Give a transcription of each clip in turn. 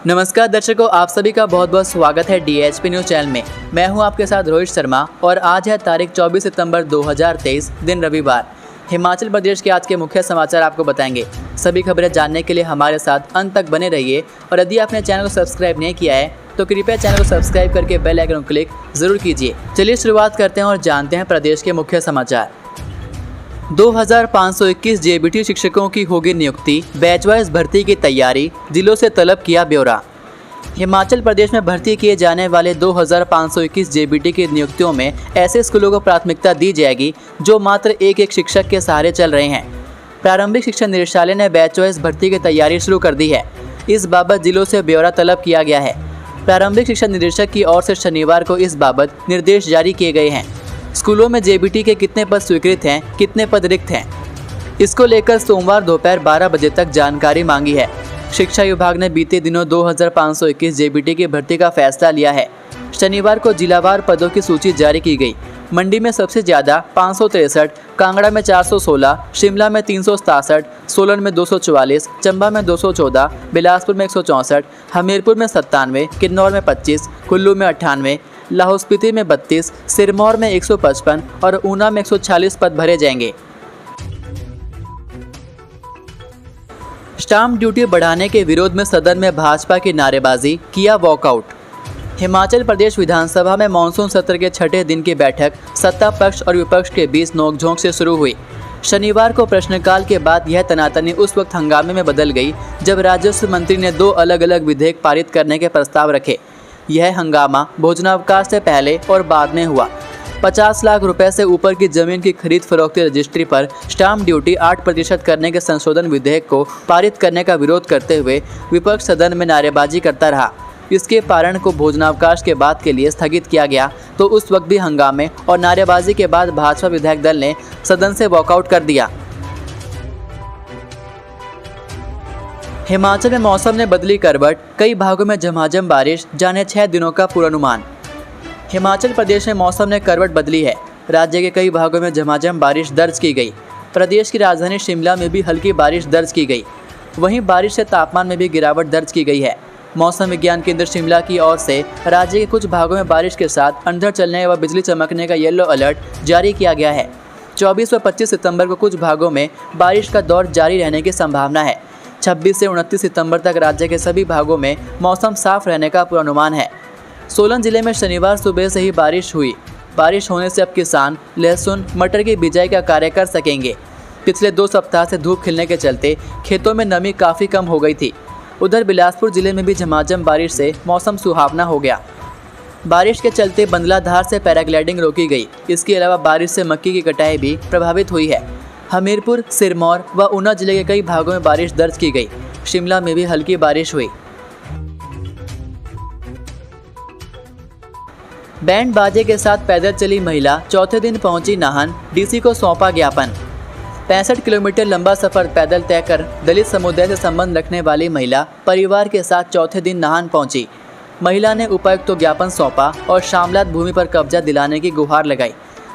नमस्कार दर्शकों, आप सभी का बहुत बहुत स्वागत है DHP न्यूज चैनल में। मैं हूं आपके साथ रोहित शर्मा और आज है तारीख 24 सितंबर 2023 दिन रविवार। हिमाचल प्रदेश के आज के मुख्य समाचार आपको बताएंगे। सभी खबरें जानने के लिए हमारे साथ अंत तक बने रहिए और यदि आपने चैनल को सब्सक्राइब नहीं किया है तो कृपया चैनल को सब्सक्राइब करके बेल आइकन को क्लिक जरूर कीजिए। चलिए शुरुआत करते हैं और जानते हैं प्रदेश के मुख्य समाचार। 2521 JBT शिक्षकों की होगी नियुक्ति, बैच वाइज भर्ती की तैयारी, जिलों से तलब किया ब्यौरा। हिमाचल प्रदेश में भर्ती किए जाने वाले 2521 JBT की नियुक्तियों में ऐसे स्कूलों को प्राथमिकता दी जाएगी जो मात्र एक शिक्षक के सहारे चल रहे हैं। प्रारंभिक शिक्षा निदेशालय ने बैच वाइज भर्ती की तैयारी शुरू कर दी है। इस बाबत जिलों से ब्यौरा तलब किया गया है। प्रारंभिक शिक्षा निदेशक की ओर से शनिवार को इस बाबत निर्देश जारी किए गए हैं। स्कूलों में JBT के कितने पद स्वीकृत हैं, कितने पद रिक्त हैं, इसको लेकर सोमवार दोपहर 12 बजे तक जानकारी मांगी है। शिक्षा विभाग ने बीते दिनों 2521 JBT की भर्ती का फैसला लिया है। शनिवार को जिलावार पदों की सूची जारी की गई। मंडी में सबसे ज़्यादा 563, कांगड़ा में 416, शिमला में 367, सोलन में 244, चंबा में 214, बिलासपुर में 164, हमीरपुर में 97, किन्नौर में 25, कुल्लू में 98, लाहौल स्पीति में 32, सिरमौर में 155 और ऊना में 146 पद भरे जाएंगे। स्टाम्प ड्यूटी बढ़ाने के विरोध में सदन में भाजपा की नारेबाजी, किया वॉकआउट। हिमाचल प्रदेश विधानसभा में मानसून सत्र के छठे दिन की बैठक सत्ता पक्ष और विपक्ष के बीच नोकझोंक से शुरू हुई। शनिवार को प्रश्नकाल के बाद यह तनातनी उस वक्त हंगामे में बदल गई जब राजस्व मंत्री ने 2 अलग अलग विधेयक पारित करने के प्रस्ताव रखे। यह हंगामा भोजनावकाश से पहले और बाद में हुआ। 50 लाख रुपए से ऊपर की जमीन की खरीद फरोख्त रजिस्ट्री पर स्टाम्प ड्यूटी 8% करने के संशोधन विधेयक को पारित करने का विरोध करते हुए विपक्ष सदन में नारेबाजी करता रहा। इसके पारण को भोजनावकाश के बाद के लिए स्थगित किया गया तो उस वक्त भी हंगामे और नारेबाजी के बाद भाजपा विधायक दल ने सदन से वॉकआउट कर दिया। हिमाचल में मौसम ने बदली करवट, कई भागों में झमाझम बारिश, जाने 6 दिनों का पूर्वानुमान। हिमाचल प्रदेश में मौसम ने करवट बदली है। राज्य के कई भागों में झमाझम बारिश दर्ज की गई। प्रदेश की राजधानी शिमला में भी हल्की बारिश दर्ज की गई। वहीं बारिश से तापमान में भी गिरावट दर्ज की गई है। मौसम विज्ञान केंद्र शिमला की ओर से राज्य के कुछ भागों में बारिश के साथ अंधड़ चलने व बिजली चमकने का येलो अलर्ट जारी किया गया है। 24 व 25 सितंबर को कुछ भागों में बारिश का दौर जारी रहने की संभावना है। 26 से 29 सितंबर तक राज्य के सभी भागों में मौसम साफ रहने का पूर्वानुमान है। सोलन जिले में शनिवार सुबह से ही बारिश हुई। बारिश होने से अब किसान लहसुन, मटर की बिजाई का कार्य कर सकेंगे। पिछले 2 सप्ताह से धूप खिलने के चलते खेतों में नमी काफ़ी कम हो गई थी। उधर बिलासपुर जिले में भी झमाझम बारिश से मौसम सुहावना हो गया। बारिश के चलते बंदलाधार से पैराग्लाइडिंग रोकी गई। इसके अलावा बारिश से मक्की की कटाई भी प्रभावित हुई है। हमीरपुर, सिरमौर व ऊना जिले के कई भागों में बारिश दर्ज की गई। शिमला में भी हल्की बारिश हुई। बैंड बाजे के साथ पैदल चली महिला, चौथे दिन पहुंची नाहन, DC को सौंपा ज्ञापन। 65 किलोमीटर लंबा सफर पैदल तय कर दलित समुदाय से संबंध रखने वाली महिला परिवार के साथ चौथे दिन नाहन पहुंची। महिला ने उपायुक्त को ज्ञापन सौंपा और शामलात भूमि पर कब्जा दिलाने की गुहार लगाई।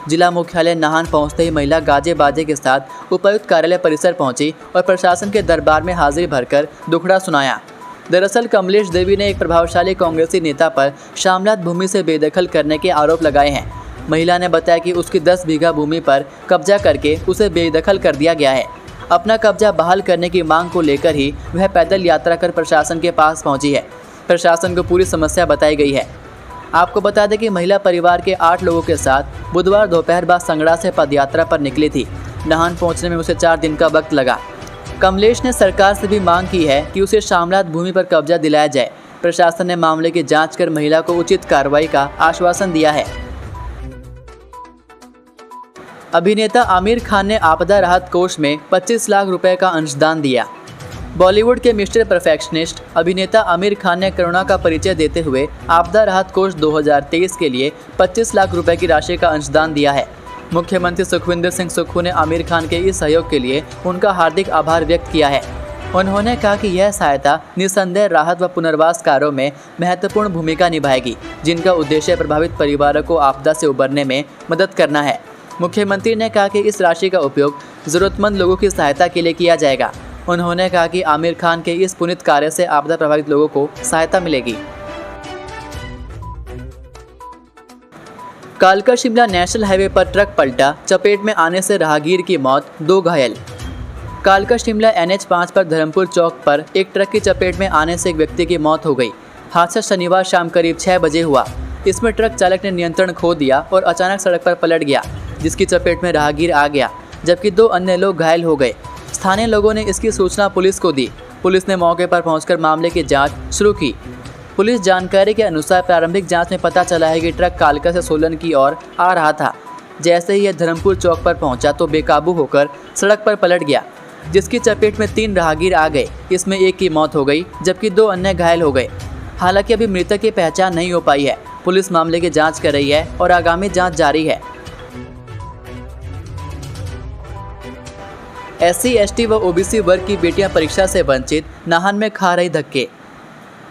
जिला मुख्यालय नाहन पहुंचते ही महिला गाजे बाजे के साथ उपायुक्त कार्यालय परिसर पहुंची और प्रशासन के दरबार में हाजिरी भरकर दुखड़ा सुनाया। दरअसल कमलेश देवी ने एक प्रभावशाली कांग्रेसी नेता पर शामलात भूमि से बेदखल करने के आरोप लगाए हैं। महिला ने बताया कि उसकी 10 बीघा भूमि पर कब्जा करके उसे बेदखल कर दिया गया है। अपना कब्जा बहाल करने की मांग को लेकर ही वह पैदल यात्रा कर प्रशासन के पास पहुंची है। प्रशासन को पूरी समस्या बताई गई है। आपको बता दें कि महिला परिवार के 8 लोगों के साथ बुधवार दोपहर बाद संगड़ा से पदयात्रा पर निकली थी। नाहन पहुँचने में उसे 4 दिन का वक्त लगा। कमलेश ने सरकार से भी मांग की है कि उसे शामलात भूमि पर कब्जा दिलाया जाए। प्रशासन ने मामले की जांच कर महिला को उचित कार्रवाई का आश्वासन दिया है। अभिनेता आमिर खान ने आपदा राहत कोष में 25 लाख रुपए का अंशदान दिया। बॉलीवुड के मिस्टर परफेक्शनिस्ट अभिनेता आमिर खान ने करुणा का परिचय देते हुए आपदा राहत कोष 2023 के लिए 25 लाख रुपए की राशि का अंशदान दिया है। मुख्यमंत्री सुखविंदर सिंह सुक्खू ने आमिर खान के इस सहयोग के लिए उनका हार्दिक आभार व्यक्त किया है। उन्होंने कहा कि यह सहायता निस्संदेह राहत व पुनर्वास कार्यों में महत्वपूर्ण भूमिका निभाएगी, जिनका उद्देश्य प्रभावित परिवारों को आपदा से उबरने में मदद करना है। मुख्यमंत्री ने कहा कि इस राशि का उपयोग जरूरतमंद लोगों की सहायता के लिए किया जाएगा। उन्होंने कहा कि आमिर खान के इस पुनीत कार्य से आपदा प्रभावित लोगों को सहायता मिलेगी। कालका शिमला नेशनल हाईवे पर ट्रक पलटा, चपेट में आने से राहगीर की मौत, 2 घायल। कालका शिमला NH5 पर धर्मपुर चौक पर एक ट्रक की चपेट में आने से एक व्यक्ति की मौत हो गई। हादसा शनिवार शाम करीब 6 बजे हुआ। इसमें ट्रक चालक ने नियंत्रण खो दिया और अचानक सड़क पर पलट गया, जिसकी चपेट में राहगीर आ गया, जबकि 2 अन्य लोग घायल हो गए। स्थानीय लोगों ने इसकी सूचना पुलिस को दी। पुलिस ने मौके पर पहुंचकर मामले की जांच शुरू की। पुलिस जानकारी के अनुसार प्रारंभिक जांच में पता चला है कि ट्रक कालका से सोलन की ओर आ रहा था। जैसे ही यह धर्मपुर चौक पर पहुंचा तो बेकाबू होकर सड़क पर पलट गया, जिसकी चपेट में 3 राहगीर आ गए। इसमें एक की मौत हो गई, जबकि 2 अन्य घायल हो गए। हालांकि अभी मृतक की पहचान नहीं हो पाई है। पुलिस मामले की जांच कर रही है और आगामी जांच जारी है। SC, ST व OBC वर्ग की बेटियां परीक्षा से वंचित, नाहन में खा रही धक्के।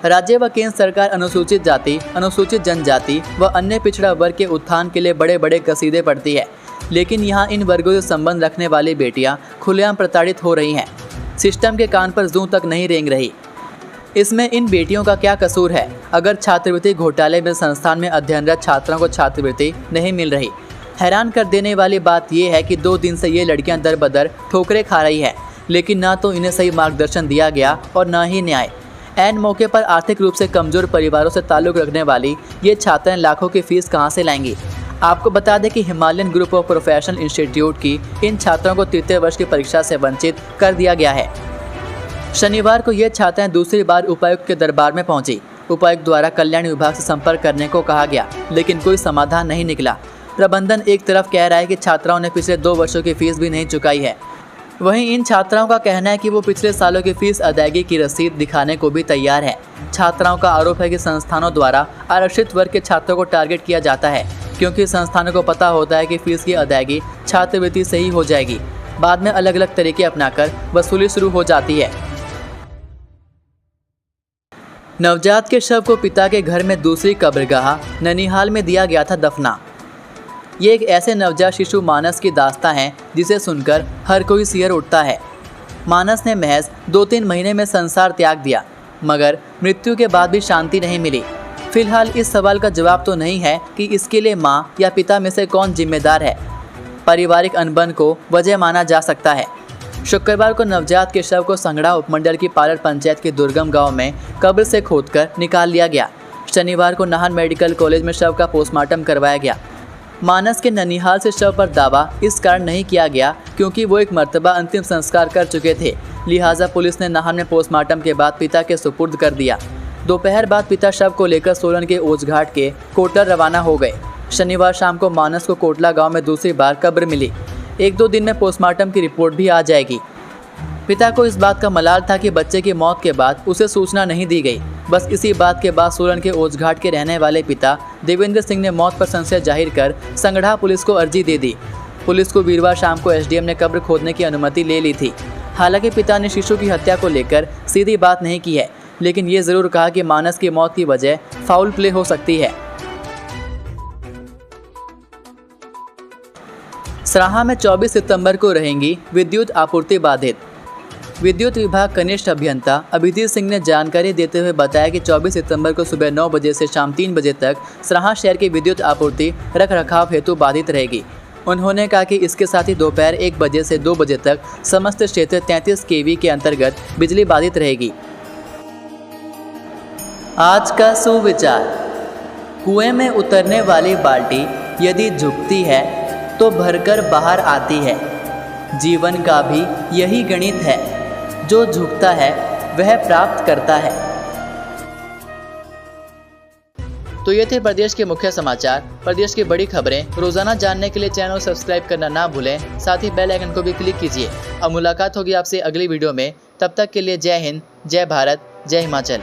राज्य व केंद्र सरकार अनुसूचित जाति, अनुसूचित जनजाति व अन्य पिछड़ा वर्ग के उत्थान के लिए बड़े बड़े कसीदे पढ़ती है, लेकिन यहाँ इन वर्गों से संबंध रखने वाली बेटियां खुलेआम प्रताड़ित हो रही हैं। सिस्टम के कान पर जूं तक नहीं रेंग रही। इसमें इन बेटियों का क्या कसूर है? अगर छात्रवृत्ति घोटाले में संस्थान में अध्ययनरत छात्रों को छात्रवृत्ति नहीं मिल रही। हैरान कर देने वाली बात यह है कि 2 दिन से ये लड़कियां दर बदर ठोकरें खा रही है, लेकिन ना तो इन्हें सही मार्गदर्शन दिया गया और न ही न्याय। ऐन मौके पर आर्थिक रूप से कमजोर परिवारों से ताल्लुक़ रखने वाली ये छात्राएं लाखों की फीस कहां से लाएंगी? आपको बता दें कि Himalayan group of professional institute की इन छात्रों को तृतीय वर्ष की परीक्षा से वंचित कर दिया गया है। शनिवार को ये छात्राएं दूसरी बार उपायुक्त के दरबार में पहुंची। उपायुक्त द्वारा कल्याण विभाग से संपर्क करने को कहा गया, लेकिन कोई समाधान नहीं निकला। प्रबंधन एक तरफ कह रहा है कि छात्राओं ने पिछले 2 वर्षों की फीस भी नहीं चुकाई है, वहीं इन छात्राओं का कहना है कि वो पिछले सालों की फीस अदायगी की रसीद दिखाने को भी तैयार है। छात्राओं का आरोप है कि संस्थानों द्वारा आरक्षित वर्ग के छात्रों को टारगेट किया जाता है, क्योंकि संस्थानों को पता होता है कि फीस की अदायगी छात्रवृत्ति से ही हो जाएगी। बाद में अलग अलग तरीके अपनाकर वसूली शुरू हो जाती है। नवजात के शव को पिता के घर में दूसरी कब्रगाह, ननिहाल में दिया गया था दफना। ये एक ऐसे नवजात शिशु मानस की दास्तां है जिसे सुनकर हर कोई सिहर उठता है। मानस ने महज 2-3 महीने में संसार त्याग दिया, मगर मृत्यु के बाद भी शांति नहीं मिली। फिलहाल इस सवाल का जवाब तो नहीं है कि इसके लिए मां या पिता में से कौन जिम्मेदार है। पारिवारिक अनबन को वजह माना जा सकता है। शुक्रवार को नवजात के शव को संगड़ा उपमंडल की पालड़ पंचायत के दुर्गम गांव में कब्र से खोदकर निकाल लिया गया। शनिवार को नाहन मेडिकल कॉलेज में शव का पोस्टमार्टम करवाया गया। मानस के ननिहाल से शव पर दावा इस कारण नहीं किया गया क्योंकि वो एक मर्तबा अंतिम संस्कार कर चुके थे, लिहाजा पुलिस ने नाहन में पोस्टमार्टम के बाद पिता के सुपुर्द कर दिया। दोपहर बाद पिता शव को लेकर सोलन के ओझघाट के कोटला रवाना हो गए। शनिवार शाम को मानस को कोटला गांव में दूसरी बार कब्र मिली। 1-2 दिन में पोस्टमार्टम की रिपोर्ट भी आ जाएगी। पिता को इस बात का मलाल था कि बच्चे की मौत के बाद उसे सूचना नहीं दी गई। बस इसी बात के बाद सोलन के ओझघाट के रहने वाले पिता देवेंद्र सिंह ने मौत पर संशय जाहिर कर संगड़ा पुलिस को अर्जी दे दी। पुलिस को वीरवार शाम को SDM ने कब्र खोदने की अनुमति ले ली थी। हालांकि पिता ने शिशु की हत्या को लेकर सीधी बात नहीं की है, लेकिन ये जरूर कहा कि मानस की मौत की वजह फाउल प्ले हो सकती है। सराहा में 24 सितंबर को रहेंगी विद्युत आपूर्ति बाधित। विद्युत विभाग कनिष्ठ अभियंता अभिजीत सिंह ने जानकारी देते हुए बताया कि 24 सितंबर को सुबह 9 बजे से शाम 3 बजे तक सराहा शहर की विद्युत आपूर्ति रखरखाव हेतु बाधित रहेगी। उन्होंने कहा कि इसके साथ ही दोपहर 1 बजे से 2 बजे तक समस्त क्षेत्र 33 kV के अंतर्गत बिजली बाधित रहेगी। आज का सुविचार, कुएं में उतरने वाली बाल्टी यदि झुकती है तो भरकर बाहर आती है। जीवन का भी यही गणित है, जो झुकता है वह प्राप्त करता है। तो ये थे प्रदेश के मुख्य समाचार। प्रदेश की बड़ी खबरें रोजाना जानने के लिए चैनल सब्सक्राइब करना ना भूलें, साथ ही बेल आइकन को भी क्लिक कीजिए। अब मुलाकात होगी आपसे अगली वीडियो में। तब तक के लिए जय हिंद, जय भारत, जय हिमाचल।